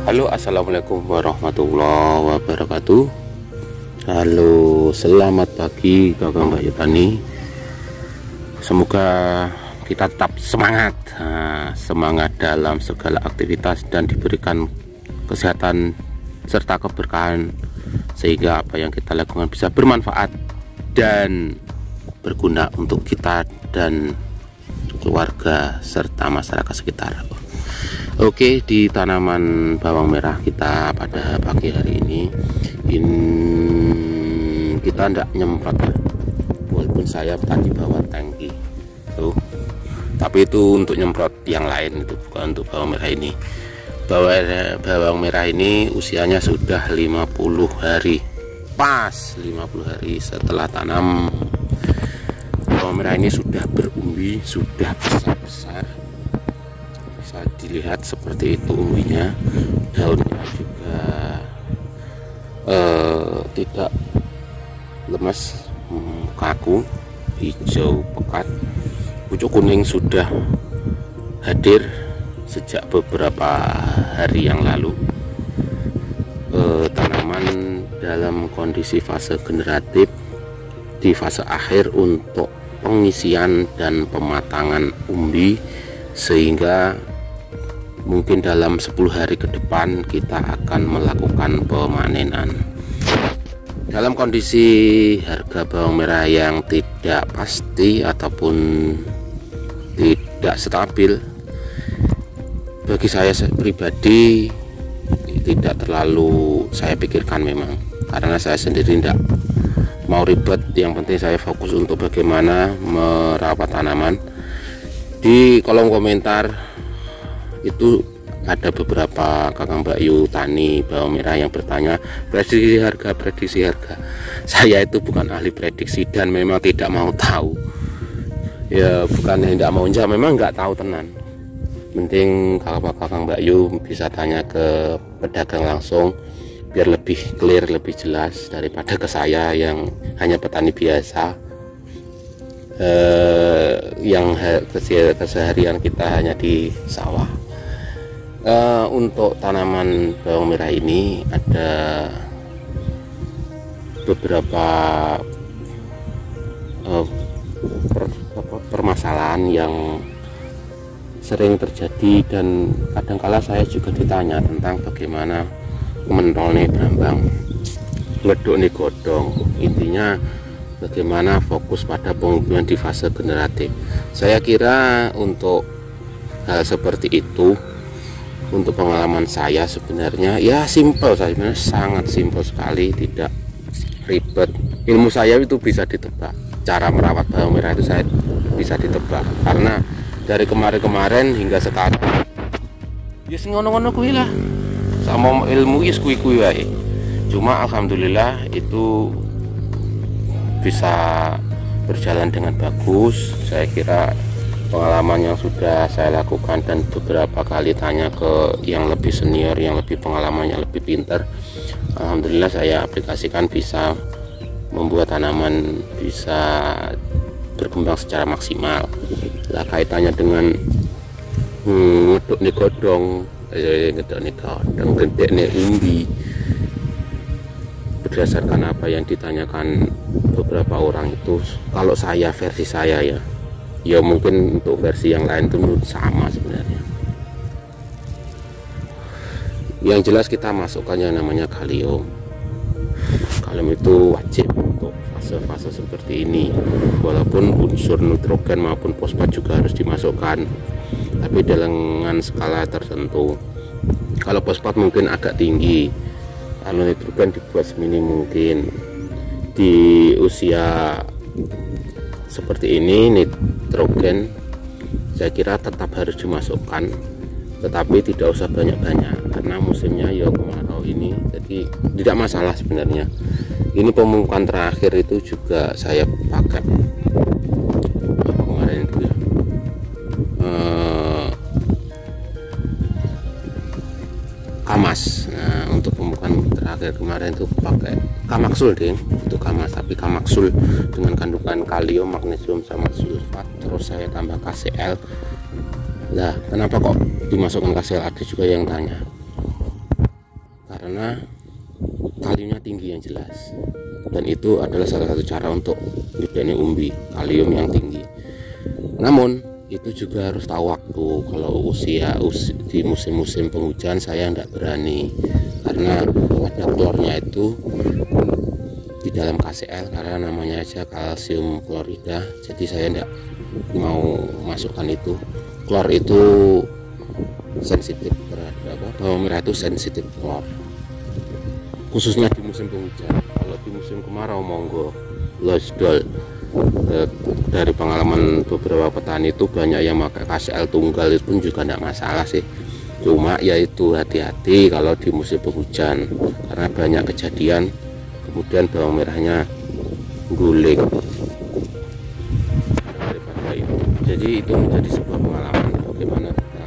Halo, assalamualaikum warahmatullahi wabarakatuh. Halo, selamat pagi kakak Mbak Yutani. Semoga kita tetap semangat, semangat dalam segala aktivitas dan diberikan kesehatan serta keberkahan, sehingga apa yang kita lakukan bisa bermanfaat dan berguna untuk kita dan keluarga serta masyarakat sekitar. Oke, di tanaman bawang merah kita pada pagi hari ini, kita tidak nyemprot ya, walaupun saya tadi bawa tangki tuh, tapi itu untuk nyemprot yang lain, itu bukan untuk bawang merah ini. Bawang merah ini usianya sudah 50 hari, pas 50 hari setelah tanam. Bawang merah ini sudah berumbi, sudah besar-besar, bisa dilihat seperti itu umbinya. Daunnya juga tidak lemas, kaku, hijau pekat. Pucuk kuning sudah hadir sejak beberapa hari yang lalu. Tanaman dalam kondisi fase generatif, di fase akhir untuk pengisian dan pematangan umbi, sehingga mungkin dalam 10 hari ke depan kita akan melakukan pemanenan. Dalam kondisi harga bawang merah yang tidak pasti ataupun tidak stabil, bagi saya pribadi tidak terlalu saya pikirkan memang, karena saya sendiri tidak mau ribet. Yang penting saya fokus untuk bagaimana merawat tanaman. Di kolom komentar itu ada beberapa kakak Mbak Yutani bawang merah yang bertanya prediksi harga. Saya itu bukan ahli prediksi dan memang tidak mau tahu ya, bukan tidak mau, memang nggak tahu tenan. Penting kakak Mbak Yu bisa tanya ke pedagang langsung, biar lebih clear, lebih jelas daripada ke saya yang hanya petani biasa, yang keseharian kita hanya di sawah. Untuk tanaman bawang merah ini ada beberapa permasalahan yang sering terjadi, dan kadangkala saya juga ditanya tentang bagaimana mentol nih brambang, ngeduk nih godong. Intinya bagaimana fokus pada pengumbian di fase generatif. Saya kira untuk hal seperti itu, untuk pengalaman saya sebenarnya ya simpel saja, sangat simpel sekali, tidak ribet. Ilmu saya itu bisa ditebak, cara merawat bawang merah itu saya bisa ditebak, karena dari kemarin hingga sekarang ya ngono-ngono kuwi lah, sama ilmu is kuwi wae. Cuma alhamdulillah itu bisa berjalan dengan bagus. Saya kira pengalaman yang sudah saya lakukan dan beberapa kali tanya ke yang lebih senior, yang lebih pengalamannya lebih pintar, alhamdulillah saya aplikasikan, bisa membuat tanaman bisa berkembang secara maksimal. Lah kaitannya dengan ngeduk nih godong, gede nih umbi, berdasarkan apa yang ditanyakan beberapa orang itu, kalau saya, versi saya ya mungkin untuk versi yang lain itu sama sebenarnya. Yang jelas kita masukkan yang namanya kalium. Kalium itu wajib untuk fase-fase seperti ini, walaupun unsur nitrogen maupun fosfat juga harus dimasukkan, tapi dengan skala tertentu. Kalau fosfat mungkin agak tinggi, kalau nitrogen dibuat seminim mungkin. Di usia seperti ini nitrogen saya kira tetap harus dimasukkan, tetapi tidak usah banyak-banyak karena musimnya ya kemarau ini, jadi tidak masalah sebenarnya. Ini pemupukan terakhir itu juga saya pakai apa kemarin itu ya, Kamas. Nah, untuk pemupukan terakhir kemarin itu pakai Kamaksul ding, itu Kamas, tapi Kamaksul dengan kandungan kalium, magnesium sama sulfat, terus saya tambah KCl. Lah kenapa kok dimasukkan KCl, ada juga yang tanya. karena kaliumnya tinggi yang jelas, dan itu adalah salah satu cara untuk nyedeni umbi, kalium yang tinggi. Namun itu juga harus tahu waktu. Kalau di musim-musim penghujan saya tidak berani, karena ada klornya itu di dalam KCl, karena namanya aja kalsium klorida, jadi saya tidak mau masukkan itu. Klor itu sensitif terhadap bawang merah, itu sensitif klor, khususnya di musim penghujan. Kalau di musim kemarau monggo losdol. Dari pengalaman beberapa petani itu banyak yang pakai KCl tunggal, itu pun juga tidak masalah sih. Cuma yaitu hati-hati kalau di musim penghujan, karena banyak kejadian kemudian bawang merahnya guling daripada itu. Jadi itu menjadi sebuah pengalaman bagaimana kita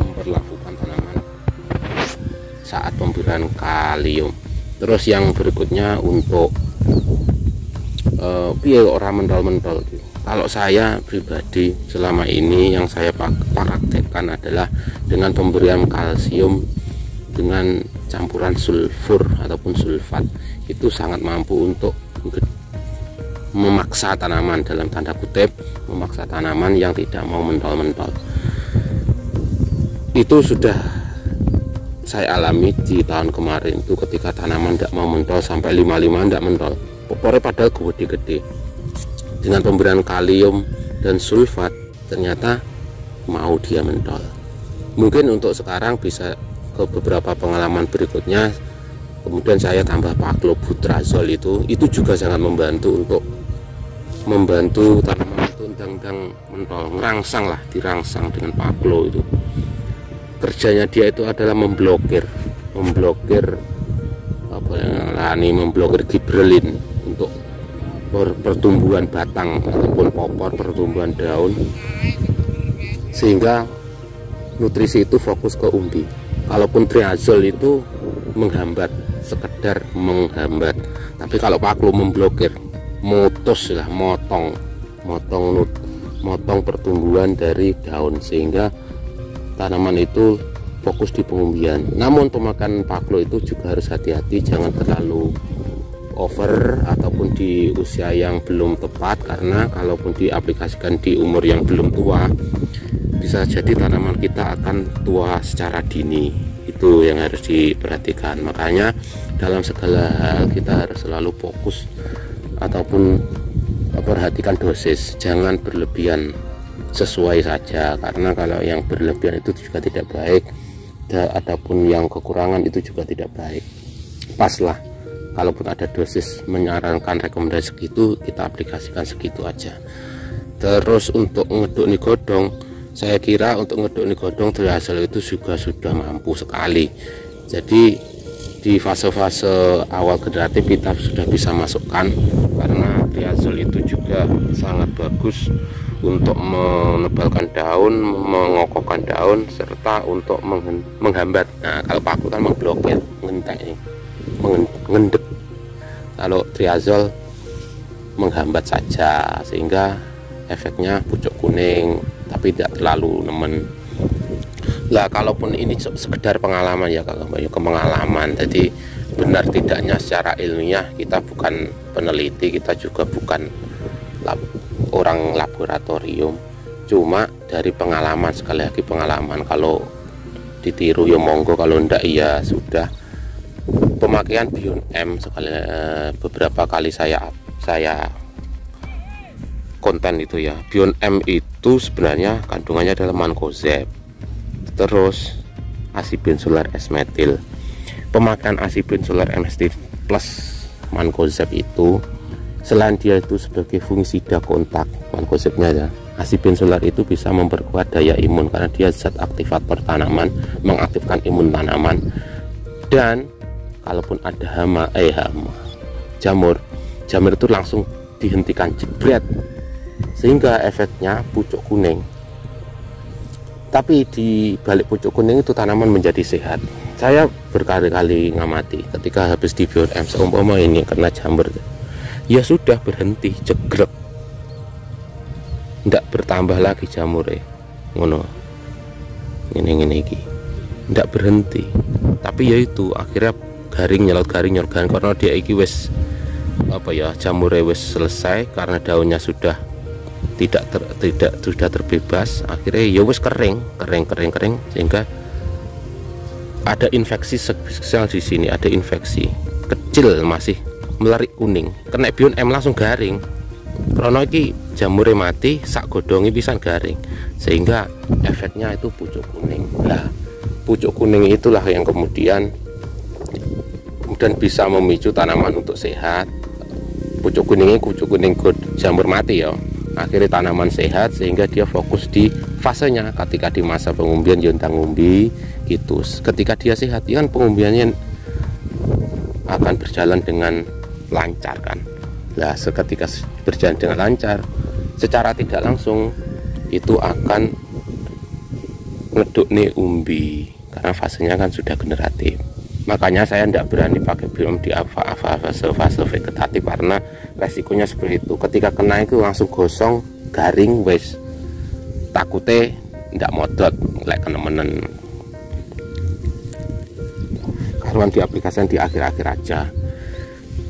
memperlakukan tanaman saat pemberian kalium. Terus yang berikutnya untuk orang mentol-mentol. Kalau saya pribadi selama ini yang saya praktekkan adalah dengan pemberian kalsium dengan campuran sulfur ataupun sulfat, itu sangat mampu untuk memaksa tanaman, dalam tanda kutip memaksa tanaman yang tidak mau mentol-mentol. Itu sudah saya alami di tahun kemarin itu, ketika tanaman tidak mau mentol sampai 55 tidak mentol, popornya padahal gede-gede. Dengan pemberian kalium dan sulfat ternyata mau dia mentol. Mungkin untuk sekarang bisa ke beberapa pengalaman berikutnya, kemudian saya tambah paklobutrazol, itu juga sangat membantu tanaman itu undang-undang mentol, ngerangsang lah, dirangsang dengan paklo. Itu kerjanya dia itu adalah memblokir gibrelin untuk pertumbuhan batang ataupun popor, pertumbuhan daun, sehingga nutrisi itu fokus ke umbi. Kalaupun triazol itu menghambat, sekedar menghambat, tapi kalau paklo memblokir, mutus lah, motong pertumbuhan dari daun, sehingga tanaman itu fokus di pengumbian. Namun pemakaian paklo itu juga harus hati-hati, jangan terlalu over ataupun di usia yang belum tepat, karena kalaupun diaplikasikan di umur yang belum tua, bisa jadi tanaman kita akan tua secara dini. Itu yang harus diperhatikan. Makanya dalam segala hal kita harus selalu fokus ataupun perhatikan dosis, jangan berlebihan, sesuai saja, karena kalau yang berlebihan itu juga tidak baik, ataupun yang kekurangan itu juga tidak baik. Paslah, kalaupun ada dosis menyarankan rekomendasi segitu, kita aplikasikan segitu aja. Terus untuk ngeduk nigodong, saya kira untuk ngeduk nigodong triazol itu juga sudah mampu sekali. Jadi di fase-fase awal generatif kita sudah bisa masukkan, karena triazol itu juga sangat bagus untuk menebalkan daun, mengokohkan daun, serta untuk menghambat. Nah, kalau paklo kan memblokir, mengendek. Kalau triazol menghambat saja, sehingga efeknya pucuk kuning, tapi tidak terlalu nemen. Lah kalaupun ini sekedar pengalaman ya, kalau pengalaman, jadi benar tidaknya secara ilmiah, kita bukan peneliti, kita juga bukan orang laboratorium, cuma dari pengalaman, sekali lagi pengalaman. Kalau ditiru ya monggo, kalau ndak ya sudah. Pemakaian Bion M beberapa kali saya konten itu ya. Bion M itu sebenarnya kandungannya adalah mancozeb, terus asibenzolar S-metil. Pemakaian asibenzolar S-metil plus mancozeb itu, selain dia itu sebagai fungisida kontak, mancozebnya ya, asibenzolar itu bisa memperkuat daya imun karena dia zat aktivator tanaman, mengaktifkan imun tanaman. Dan kalaupun ada jamur itu langsung dihentikan, jebret, sehingga efeknya pucuk kuning. Tapi di balik pucuk kuning itu tanaman menjadi sehat. Saya berkali-kali ngamati ketika habis di Bion M, seumpama ini kena jamur, ya sudah berhenti, jegrek, ndak bertambah lagi jamur ngono, ini ndak berhenti. Tapi yaitu akhirnya garing nyelot garing karena dia iki wis apa ya, jamure wis selesai karena daunnya sudah tidak sudah terbebas, akhirnya ya wis kering sehingga ada infeksi sel di sini, ada infeksi kecil masih melerik kuning, kena bion M langsung garing karena iki jamure mati sak godongi pisan garing, sehingga efeknya itu pucuk kuning. Nah, pucuk kuning itulah yang kemudian bisa memicu tanaman untuk sehat. Pucuk kuning jamur mati ya, akhirnya tanaman sehat sehingga dia fokus di fasenya. Ketika di masa pengumbian yontang ngumbi gitu, ketika dia sehat ya kan pengumbiannya akan berjalan dengan lancar kan. Nah, seketika berjalan dengan lancar, secara tidak langsung itu akan ngeduk nih umbi karena fasenya kan sudah generatif. Makanya saya tidak berani pakai biom di fase vegetatif karena resikonya seperti itu. Ketika kena itu langsung gosong, garing, wes takutnya tidak modot like kenemenen. Karuan diaplikasikan di akhir-akhir aja.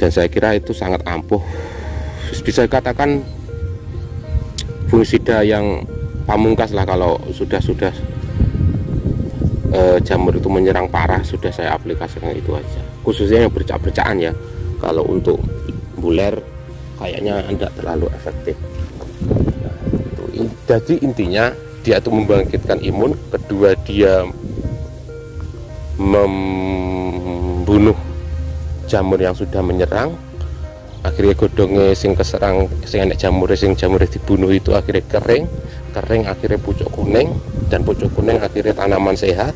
Dan saya kira itu sangat ampuh, bisa dikatakan fungisida yang pamungkas lah kalau sudah jamur itu menyerang parah, sudah saya aplikasikan itu aja, khususnya yang bercak-bercakan ya. Kalau untuk buler kayaknya tidak terlalu efektif. Nah, jadi intinya dia itu membangkitkan imun, kedua dia membunuh jamur yang sudah menyerang, akhirnya godongnya sing keserang, sing enek jamur dibunuh itu akhirnya kering akhirnya pucuk kuning, dan pucuk kuning akhirnya tanaman sehat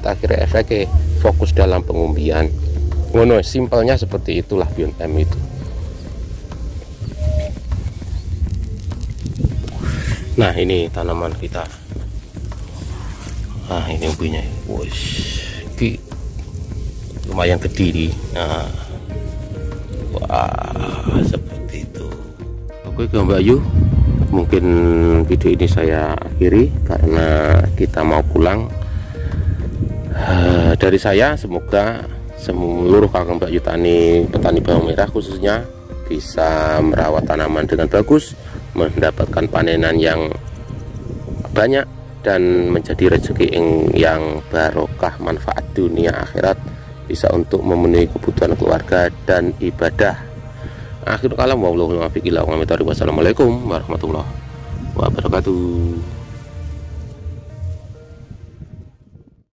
akhirnya efeknya fokus dalam pengumbian. Ngono, simpelnya seperti itulah Bion M itu. Nah, ini tanaman kita. Nah, ini umbinya. Wush, ini lumayan gede nih. Nah, wah, seperti itu. Oke Mbak Yu, mungkin video ini saya akhiri karena kita mau pulang. Dari saya, semoga seluruh kakak Mbak Yu petani bawang merah khususnya bisa merawat tanaman dengan bagus, mendapatkan panenan yang banyak, dan menjadi rezeki yang barokah, manfaat dunia akhirat, bisa untuk memenuhi kebutuhan keluarga dan ibadah. Akhirul kalam, wassalamualaikum warahmatullahi wabarakatuh.